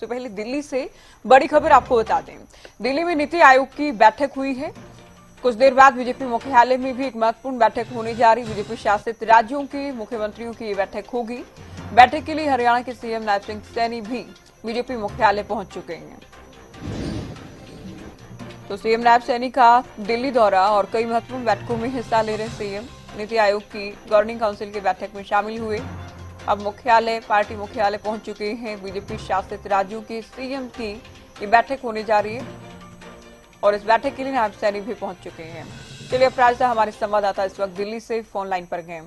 सबसे पहले दिल्ली से बड़ी खबर आपको बता दें। दिल्ली में नीति आयोग की बैठक हुई है। कुछ देर बाद बीजेपी मुख्यालय में भी एक महत्वपूर्ण बैठक होने जा रही। बीजेपी शासित राज्यों के मुख्यमंत्रियों की ये बैठक होगी। बैठक के लिए हरियाणा के सीएम नायब सिंह सैनी भी बीजेपी मुख्यालय पहुंच चुके हैं। तो सीएम नायब सैनी का दिल्ली दौरा और कई महत्वपूर्ण बैठकों में हिस्सा ले रहे सीएम नीति आयोग की गवर्निंग काउंसिल की बैठक में शामिल हुए। अब मुख्यालय पार्टी मुख्यालय पहुंच चुके हैं। बीजेपी शासित राज्यों के सीएम की ये बैठक होने जा रही है और इस बैठक के लिए नायब सैनी भी पहुंच चुके हैं। चलिए अपराजिता हमारे संवाददाता इस वक्त दिल्ली से फोन लाइन पर गए।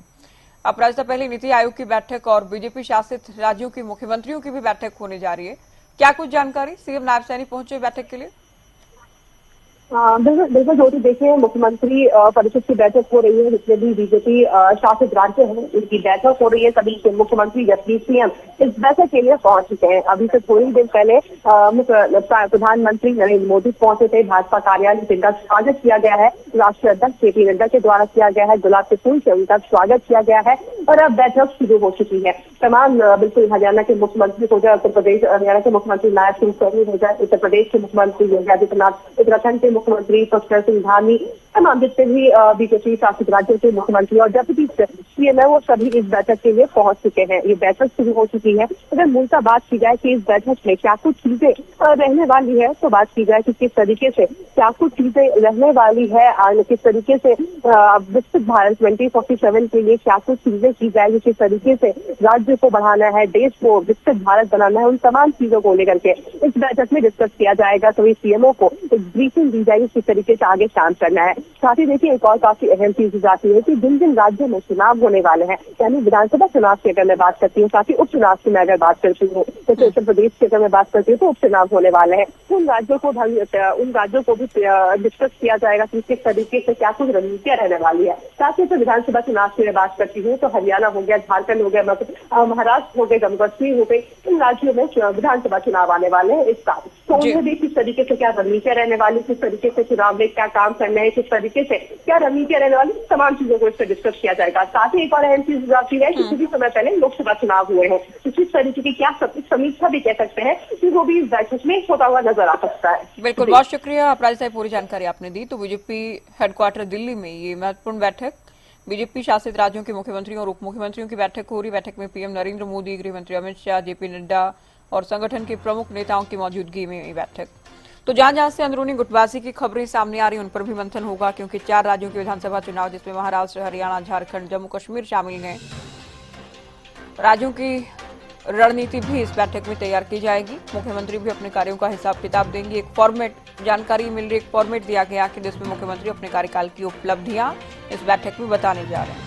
अपराजिता, पहले नीति आयोग की बैठक और बीजेपी शासित राज्यों के मुख्यमंत्रियों की भी बैठक होने जा रही है, क्या कुछ जानकारी? सीएम नायब सैनी पहुंचे बैठक के लिए? बिल्कुल ज्योति, देखिए मुख्यमंत्री परिषद की बैठक हो रही है जिसमें भी बीजेपी शासित राज्य है उनकी बैठक हो रही है। सभी मुख्यमंत्री जबकि सीएम इस बैठक के लिए पहुंच चुके हैं। अभी से थोड़ी देर पहले प्रधानमंत्री नरेंद्र मोदी पहुंचे थे भाजपा कार्यालय, जिनका स्वागत किया गया है राष्ट्रीय अध्यक्ष जेपी नड्डा के द्वारा किया गया है। गुलाब के फूल से उनका स्वागत किया गया है और अब बैठक शुरू हो चुकी है। तमाम बिल्कुल हरियाणा के मुख्यमंत्री हो जाए, उत्तर प्रदेश हरियाणा के मुख्यमंत्री नायब सिंह सैनी हो जाए, उत्तर प्रदेश के मुख्यमंत्री योगी आदित्यनाथ, उत्तराखंड के मुख्यमंत्री पुष्कर सिंह धामी, तमाम जितने भी बीजेपी शासित राज्यों के मुख्यमंत्री और डेप्यूटी सीएम है वो सभी इस बैठक के लिए पहुंच चुके हैं। ये बैठक शुरू हो चुकी है। अगर मूलतः बात की जाए कि इस बैठक में क्या कुछ चीजें रहने वाली है, तो बात की जाए कि किस तरीके से क्या कुछ चीजें रहने वाली है और किस तरीके से विकसित भारत 2047 के लिए क्या कुछ चीजें की जाएगी, किस तरीके से राज्य को बढ़ाना है, देश को विकसित भारत बनाना है, उन तमाम चीजों को लेकर के इस बैठक में डिस्कस किया जाएगा। सभी सीएमओ को एक ब्रीफिंग दी जाएगी किस तरीके से आगे काम करना है। साथ ही देखिए एक और काफी अहम चीज जाती है कि जिन जिन राज्यों में चुनाव होने वाले हैं, यानी विधानसभा चुनाव की अगर मैं बात करती हूँ, साथ ही उपचुनाव की मैं अगर बात करती हूँ, जैसे उत्तर प्रदेश की अगर मैं बात करती हूँ तो उपचुनाव होने वाले हैं, उन राज्यों को भी डिस्कस किया जाएगा कि किस तरीके से क्या कुछ रणनीतियां रहने वाली है। साथ ही तो विधानसभा चुनाव की मैं बात करती हूँ तो हरियाणा हो गया, झारखंड हो गया, महाराष्ट्र हो गए, जम्मू कश्मीर हो गए, इन राज्यों में विधानसभा चुनाव आने वाले हैं इस साल। तो उनमें भी किस तरीके से क्या रणनीतियां रहने वाली, किस तरीके से चुनाव में क्या काम करना है, किस तरीके से क्या रणनीतियां रहने वाली, तमाम चीजों को इससे डिस्कस किया जाएगा। साथ ही एक और अहम चीज जाती है कि कुछ ही समय पहले लोकसभा चुनाव हुए हैं, तो किस तरीके की क्या समीक्षा भी कह सकते हैं कि वो भी इस बैठक में होता हुआ नजर आ सकता है। बिल्कुल, बहुत शुक्रिया अपराजिता साहब, पूरी जानकारी आपने दी। तो बीजेपी हेडक्वार्टर दिल्ली में ये महत्वपूर्ण बैठक बीजेपी शासित राज्यों के मुख्यमंत्रियों और उप मुख्यमंत्रियों की बैठक हो रही। बैठक में पीएम नरेंद्र मोदी, गृह मंत्री अमित शाह, जेपी नड्डा और संगठन के प्रमुख नेताओं की मौजूदगी में बैठक। तो जहां जहां से अंदरूनी गुटबाजी की खबरें सामने आ रही उन पर भी मंथन होगा, क्योंकि 4 राज्यों के विधानसभा चुनाव जिसमें महाराष्ट्र, हरियाणा, झारखंड, जम्मू कश्मीर शामिल हैं, राज्यों की रणनीति भी इस बैठक में तैयार की जाएगी। मुख्यमंत्री भी अपने कार्यों का हिसाब किताब देंगे। एक फॉर्मेट जानकारी मिल रही, एक फॉर्मेट दिया गया कि जिसमें मुख्यमंत्री अपने कार्यकाल की उपलब्धियां इस बैठक में बताने जा रहे हैं।